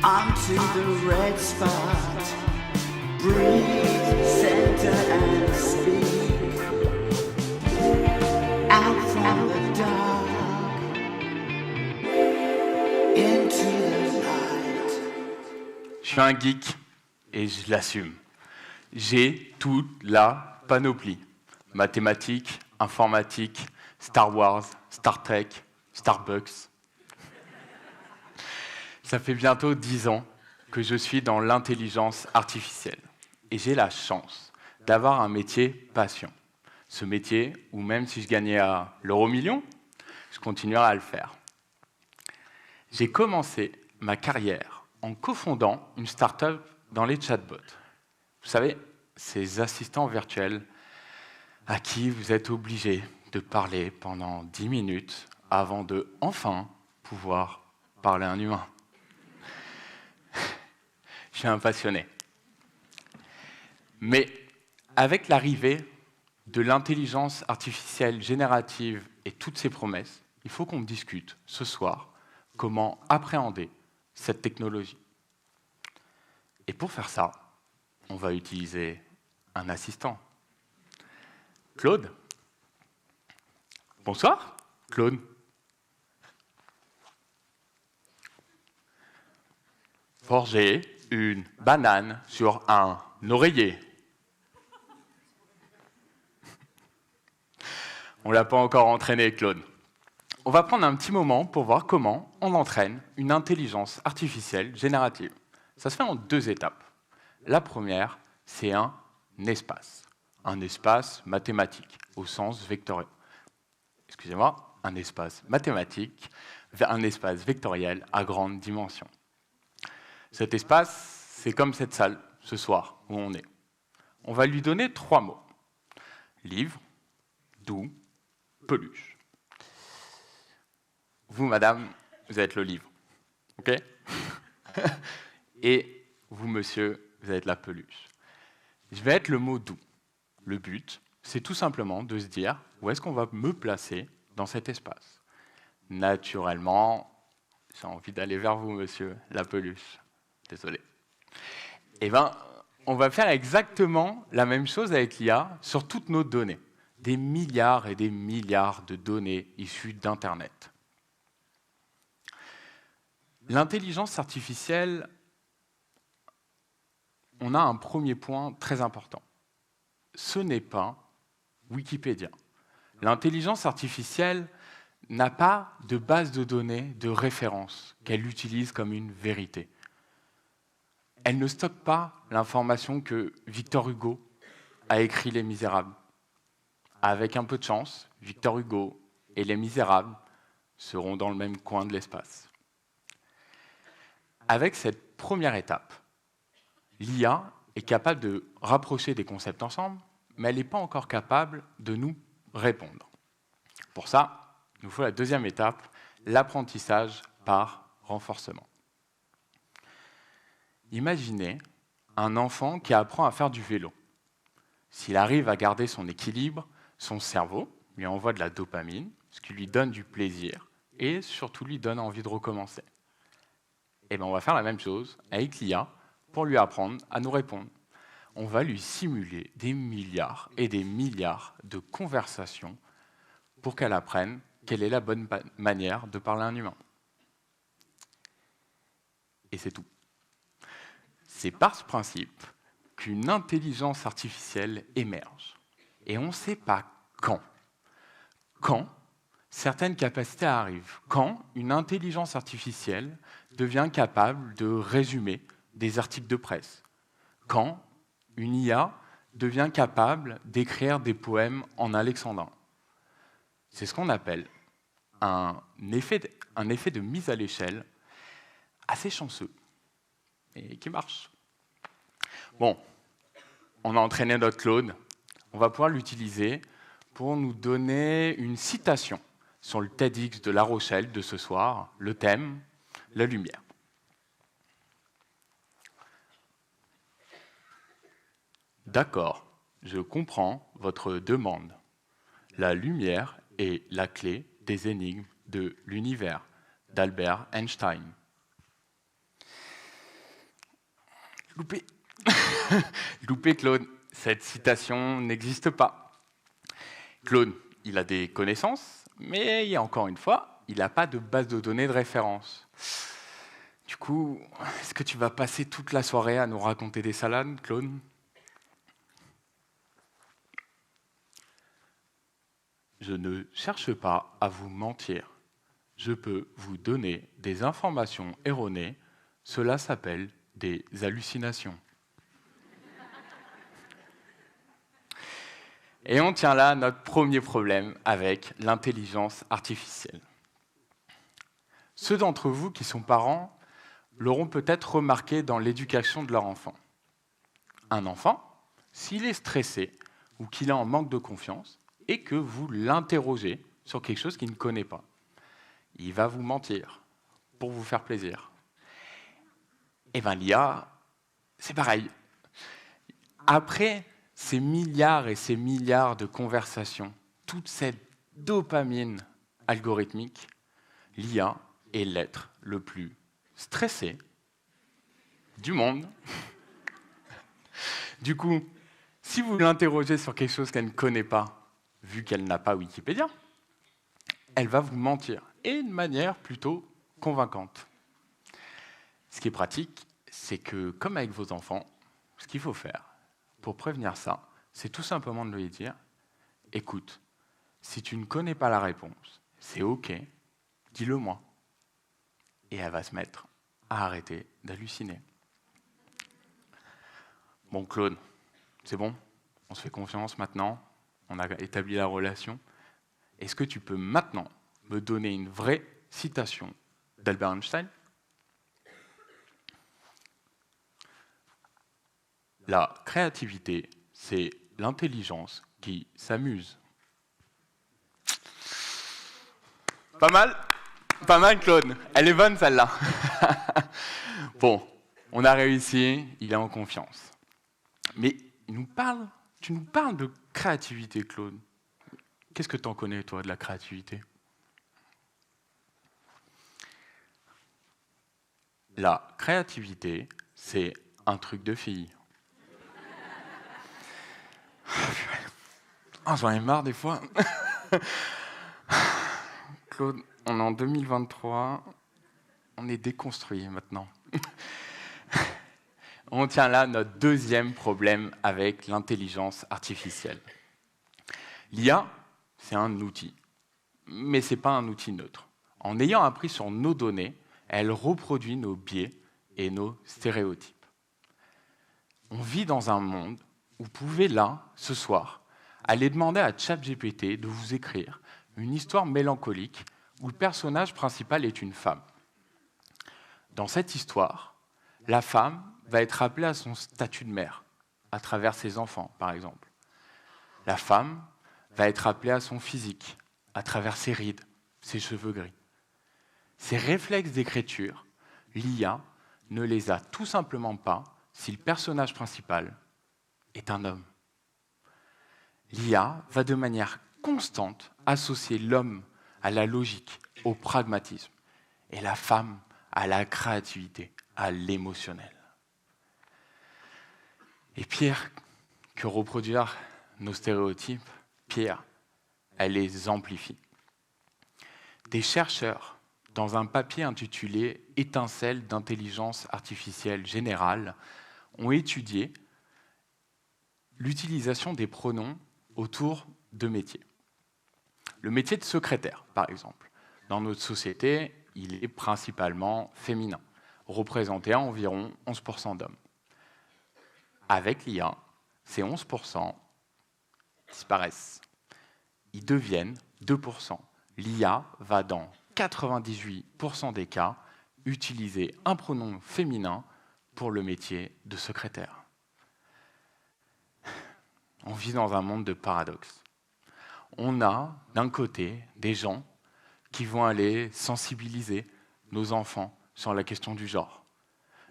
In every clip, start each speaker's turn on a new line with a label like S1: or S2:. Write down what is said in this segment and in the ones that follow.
S1: onto the red spot. Breathe, center and speak. Out from the dark into the light.
S2: Je suis un geek et je l'assume. J'ai toute la panoplie. Mathématiques, informatique, Star Wars, Star Trek, Starbucks. Ça fait bientôt 10 ans que je suis dans l'intelligence artificielle. Et j'ai la chance d'avoir un métier passion. Ce métier où même si je gagnais à l'euro-million, je continuerai à le faire. J'ai commencé ma carrière en cofondant une start-up dans les chatbots. Vous savez, ces assistants virtuels à qui vous êtes obligé de parler pendant 10 minutes avant de enfin pouvoir parler à un humain. Je suis un passionné. Mais avec l'arrivée de l'intelligence artificielle générative et toutes ses promesses, il faut qu'on discute ce soir comment appréhender cette technologie. Et pour faire ça, on va utiliser un assistant. Claude. Bonsoir, Claude. Forger une banane sur un oreiller. On ne l'a pas encore entraîné, Claude. On va prendre un petit moment pour voir comment on entraîne une intelligence artificielle générative. Ça se fait en 2 étapes. La première, c'est un espace mathématique, au sens vectoriel. Excusez-moi, un espace mathématique, un espace vectoriel à grande dimension. Cet espace, c'est comme cette salle, ce soir, où on est. On va lui donner 3 mots. Livre, doux, peluche. Vous, madame, vous êtes le livre. OK? Et vous, monsieur, vous êtes la peluche. Je vais être le mot doux. Le but, c'est tout simplement de se dire où est-ce qu'on va me placer dans cet espace. Naturellement, j'ai envie d'aller vers vous, monsieur, la peluche. Désolé. Eh bien, on va faire exactement la même chose avec l'IA sur toutes nos données. Des milliards et des milliards de données issues d'Internet. L'intelligence artificielle, on a un premier point très important. Ce n'est pas Wikipédia. L'intelligence artificielle n'a pas de base de données de référence qu'elle utilise comme une vérité. Elle ne stocke pas l'information que Victor Hugo a écrit Les Misérables. Avec un peu de chance, Victor Hugo et Les Misérables seront dans le même coin de l'espace. Avec cette première étape, l'IA est capable de rapprocher des concepts ensemble, mais elle n'est pas encore capable de nous répondre. Pour ça, il nous faut la deuxième étape, l'apprentissage par renforcement. Imaginez un enfant qui apprend à faire du vélo. S'il arrive à garder son équilibre, son cerveau lui envoie de la dopamine, ce qui lui donne du plaisir et surtout lui donne envie de recommencer. Et bien on va faire la même chose avec l'IA pour lui apprendre à nous répondre. On va lui simuler des milliards et des milliards de conversations pour qu'elle apprenne quelle est la bonne manière de parler à un humain. Et c'est tout. C'est par ce principe qu'une intelligence artificielle émerge. Et on ne sait pas quand. Quand certaines capacités arrivent. Quand une intelligence artificielle devient capable de résumer des articles de presse. Quand une IA devient capable d'écrire des poèmes en alexandrin. C'est ce qu'on appelle un effet de mise à l'échelle assez chanceux et qui marche. Bon, on a entraîné notre Claude, on va pouvoir l'utiliser pour nous donner une citation sur le TEDx de La Rochelle de ce soir, le thème, la lumière. D'accord, je comprends votre demande. La lumière est la clé des énigmes de l'univers, d'Albert Einstein. Loupé. Loupé, Claude. Cette citation n'existe pas. Claude, il a des connaissances, mais encore une fois, il n'a pas de base de données de référence. Du coup, est-ce que tu vas passer toute la soirée à nous raconter des salades, Claude ? Je ne cherche pas à vous mentir. Je peux vous donner des informations erronées. Cela s'appelle des hallucinations. Et on tient là notre premier problème avec l'intelligence artificielle. Ceux d'entre vous qui sont parents l'auront peut-être remarqué dans l'éducation de leur enfant. Un enfant, s'il est stressé ou qu'il est en manque de confiance et que vous l'interrogez sur quelque chose qu'il ne connaît pas, il va vous mentir pour vous faire plaisir. Eh bien, l'IA, c'est pareil. Après ces milliards et ces milliards de conversations, toute cette dopamine algorithmique, l'IA est l'être le plus stressé du monde. Du coup, si vous l'interrogez sur quelque chose qu'elle ne connaît pas, vu qu'elle n'a pas Wikipédia, elle va vous mentir, et de manière plutôt convaincante. Ce qui est pratique, c'est que, comme avec vos enfants, ce qu'il faut faire pour prévenir ça, c'est tout simplement de lui dire « Écoute, si tu ne connais pas la réponse, c'est OK, dis-le-moi. » Et elle va se mettre à arrêter d'halluciner. Bon, Claude, c'est bon? On se fait confiance maintenant? On a établi la relation? Est-ce que tu peux maintenant me donner une vraie citation d'Albert Einstein? La créativité, c'est l'intelligence qui s'amuse. Pas mal? Pas mal, Claude. Elle est bonne, celle-là. Bon, on a réussi, il est en confiance. Mais tu nous parles de créativité, Claude. Qu'est-ce que tu en connais, toi, de la créativité? La créativité, c'est un truc de fille. Oh, j'en ai marre des fois. Claude, on est en 2023, on est déconstruit maintenant. On tient là notre deuxième problème avec l'intelligence artificielle. L'IA, c'est un outil, mais ce n'est pas un outil neutre. En ayant appris sur nos données, elle reproduit nos biais et nos stéréotypes. On vit dans un monde où vous pouvez là, ce soir, aller demander à ChatGPT de vous écrire une histoire mélancolique où le personnage principal est une femme. Dans cette histoire, la femme va être appelée à son statut de mère, à travers ses enfants, par exemple. La femme va être appelée à son physique, à travers ses rides, ses cheveux gris. Ces réflexes d'écriture, l'IA ne les a tout simplement pas si le personnage principal est un homme. L'IA va de manière constante associer l'homme à la logique, au pragmatisme, et la femme à la créativité, à l'émotionnel. Et pire que reproduire nos stéréotypes, pire, elle les amplifie. Des chercheurs, dans un papier intitulé « Étincelles d'intelligence artificielle générale », ont étudié l'utilisation des pronoms autour de métiers. Le métier de secrétaire, par exemple. Dans notre société, il est principalement féminin, représenté à environ 11% d'hommes. Avec l'IA, ces 11% disparaissent. Ils deviennent 2%. L'IA va, dans 98% des cas, utiliser un pronom féminin pour le métier de secrétaire. On vit dans un monde de paradoxes. On a, d'un côté, des gens qui vont aller sensibiliser nos enfants sur la question du genre,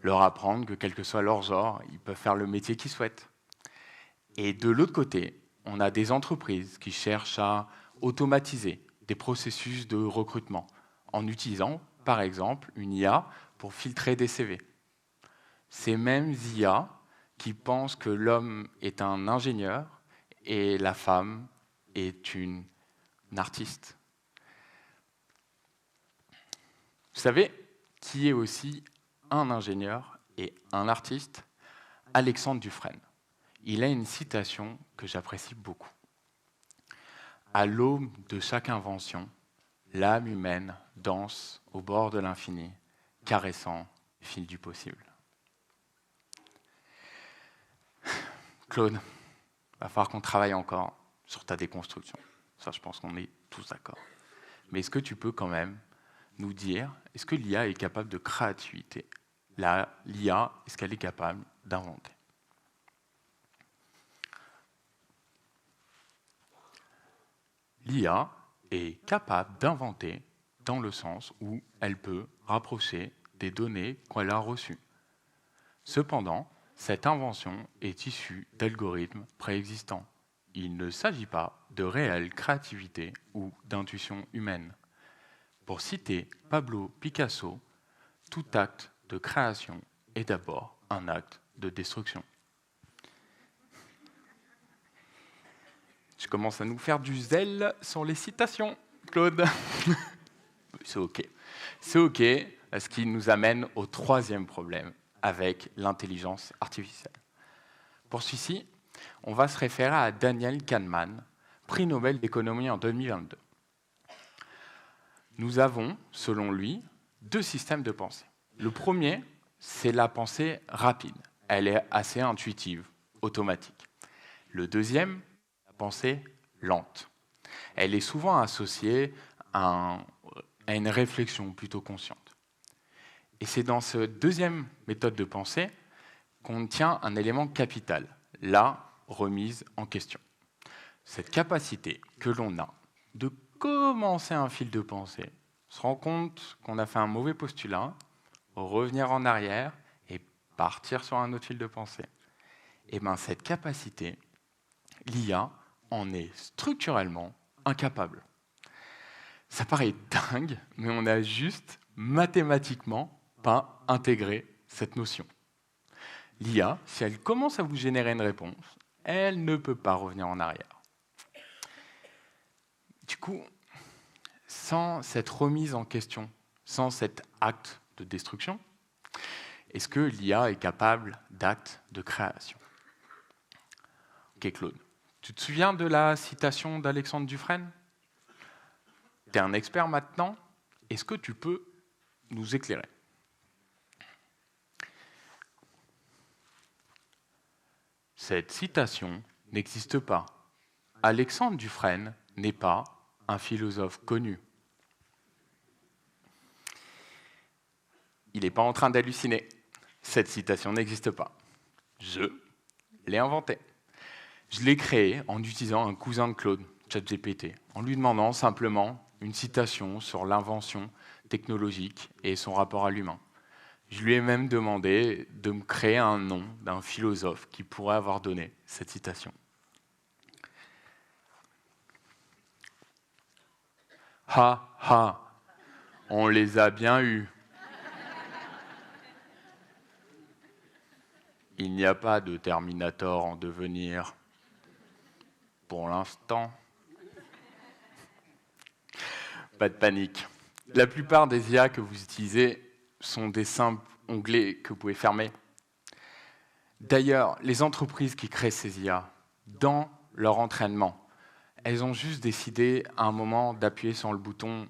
S2: leur apprendre que, quel que soit leur genre, ils peuvent faire le métier qu'ils souhaitent. Et de l'autre côté, on a des entreprises qui cherchent à automatiser des processus de recrutement en utilisant, par exemple, une IA pour filtrer des CV. ces mêmes IA qui pensent que l'homme est un ingénieur et la femme est une artiste. Vous savez qui est aussi un ingénieur et un artiste? Alexandre Dufresne. Il a une citation que j'apprécie beaucoup. À l'aube de chaque invention, l'âme humaine danse au bord de l'infini, caressant le fil du possible. Claude, il va falloir qu'on travaille encore sur ta déconstruction. Ça, je pense qu'on est tous d'accord. Mais est-ce que tu peux quand même nous dire, est-ce que l'IA est capable de créativité? L'IA, est-ce qu'elle est capable d'inventer? L'IA est capable d'inventer dans le sens où elle peut rapprocher des données qu'elle a reçues. Cependant, cette invention est issue d'algorithmes préexistants. Il ne s'agit pas de réelle créativité ou d'intuition humaine. Pour citer Pablo Picasso, tout acte de création est d'abord un acte de destruction. Je commence à nous faire du zèle sur les citations, Claude. C'est OK. C'est OK, ce qui nous amène au troisième problème avec l'intelligence artificielle. Pour celui-ci, on va se référer à Daniel Kahneman, prix Nobel d'économie en 2022. Nous avons, selon lui, deux systèmes de pensée. Le premier, c'est la pensée rapide. Elle est assez intuitive, automatique. Le deuxième, la pensée lente. Elle est souvent associée à une réflexion plutôt consciente. Et c'est dans cette deuxième méthode de pensée qu'on tient un élément capital, la remise en question. Cette capacité que l'on a de commencer un fil de pensée, se rend compte qu'on a fait un mauvais postulat, revenir en arrière et partir sur un autre fil de pensée. Et bien cette capacité, l'IA en est structurellement incapable. Ça paraît dingue, mais on n'a juste mathématiquement pas intégré cette notion. L'IA, si elle commence à vous générer une réponse, elle ne peut pas revenir en arrière. Du coup, sans cette remise en question, sans cet acte de destruction, est-ce que l'IA est capable d'actes de création? Ok, Claude. Tu te souviens de la citation d'Alexandre Dufresne? Tu es un expert maintenant. Est-ce que tu peux nous éclairer? Cette citation n'existe pas. Alexandre Dufresne n'est pas un philosophe connu. Il n'est pas en train d'halluciner. Cette citation n'existe pas. Je l'ai inventée. Je l'ai créée en utilisant un cousin de Claude, ChatGPT, en lui demandant simplement une citation sur l'invention technologique et son rapport à l'humain. Je lui ai même demandé de me créer un nom d'un philosophe qui pourrait avoir donné cette citation. Ha ha, on les a bien eus. Il n'y a pas de Terminator en devenir. Pour l'instant. Pas de panique. La plupart des IA que vous utilisez sont des simples onglets que vous pouvez fermer. D'ailleurs, les entreprises qui créent ces IA, dans leur entraînement, elles ont juste décidé à un moment d'appuyer sur le bouton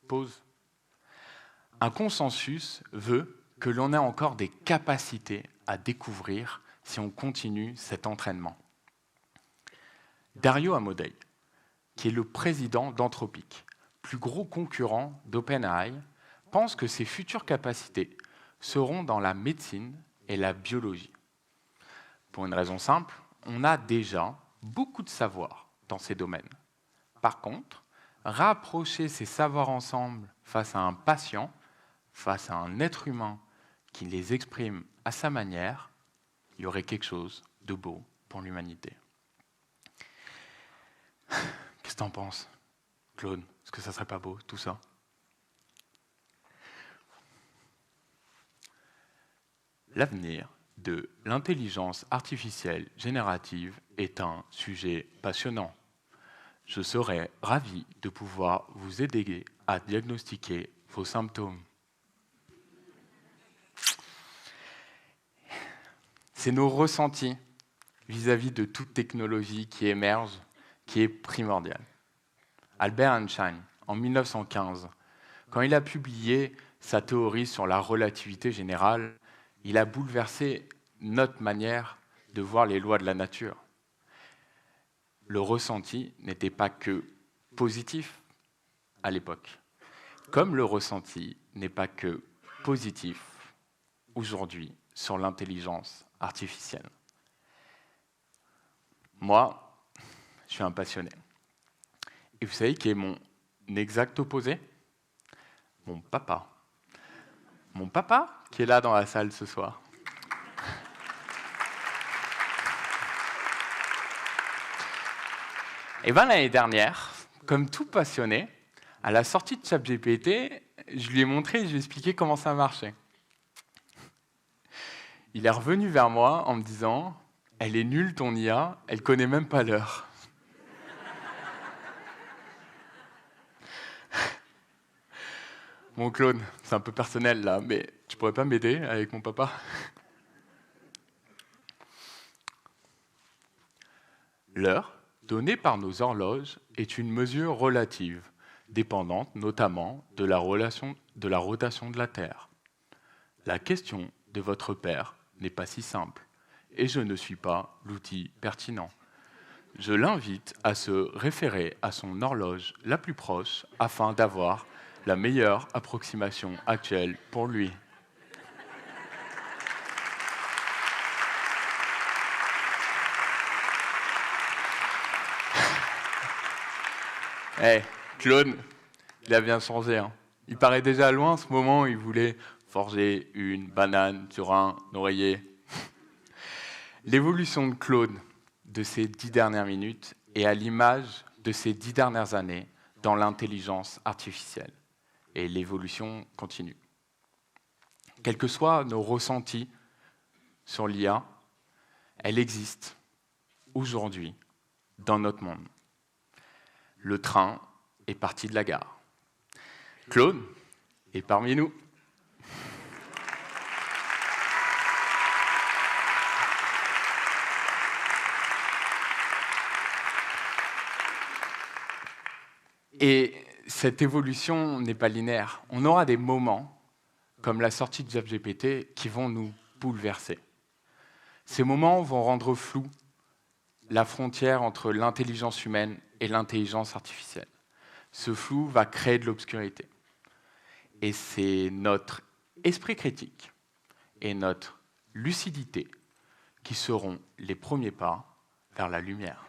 S2: pause. Un consensus veut que l'on ait encore des capacités à découvrir si on continue cet entraînement. Dario Amodei, qui est le président d'Anthropic, plus gros concurrent d'OpenAI, pense que ses futures capacités seront dans la médecine et la biologie. Pour une raison simple, on a déjà beaucoup de savoir dans ces domaines. Par contre, rapprocher ces savoirs ensemble face à un patient, face à un être humain qui les exprime à sa manière, il y aurait quelque chose de beau pour l'humanité. Qu'est-ce que t'en penses, Claude? Est-ce que ça serait pas beau, tout ça? L'avenir de l'intelligence artificielle générative est un sujet passionnant. Je serais ravi de pouvoir vous aider à diagnostiquer vos symptômes. C'est nos ressentis vis-à-vis de toute technologie qui émerge qui est primordial. Albert Einstein, en 1915, quand il a publié sa théorie sur la relativité générale, il a bouleversé notre manière de voir les lois de la nature. Le ressenti n'était pas que positif à l'époque, comme le ressenti n'est pas que positif aujourd'hui sur l'intelligence artificielle. Moi, je suis un passionné. Et vous savez qui est mon exact opposé ? Mon papa. Mon papa qui est là dans la salle ce soir. Et bien l'année dernière, comme tout passionné, à la sortie de ChatGPT, je lui ai montré et je lui ai expliqué comment ça marchait. Il est revenu vers moi en me disant « Elle est nulle ton IA, elle connaît même pas l'heure. » Mon Claude, c'est un peu personnel là, mais tu pourrais pas m'aider avec mon papa ? L'heure, donnée par nos horloges, est une mesure relative, dépendante notamment de la rotation de la Terre. La question de votre père n'est pas si simple, et je ne suis pas l'outil pertinent. Je l'invite à se référer à son horloge la plus proche afin d'avoir la meilleure approximation actuelle pour lui. Hey, Claude, il a bien changé. Hein. Il paraît déjà loin en ce moment, il voulait forger une banane sur un oreiller. L'évolution de Claude de ces 10 dernières minutes est à l'image de ces 10 dernières années dans l'intelligence artificielle. Et l'évolution continue. Quels que soient nos ressentis sur l'IA, elle existe aujourd'hui dans notre monde. Le train est parti de la gare. Claude est parmi nous. Et cette évolution n'est pas linéaire. On aura des moments, comme la sortie de ChatGPT, qui vont nous bouleverser. Ces moments vont rendre floue la frontière entre l'intelligence humaine et l'intelligence artificielle. Ce flou va créer de l'obscurité. Et c'est notre esprit critique et notre lucidité qui seront les premiers pas vers la lumière.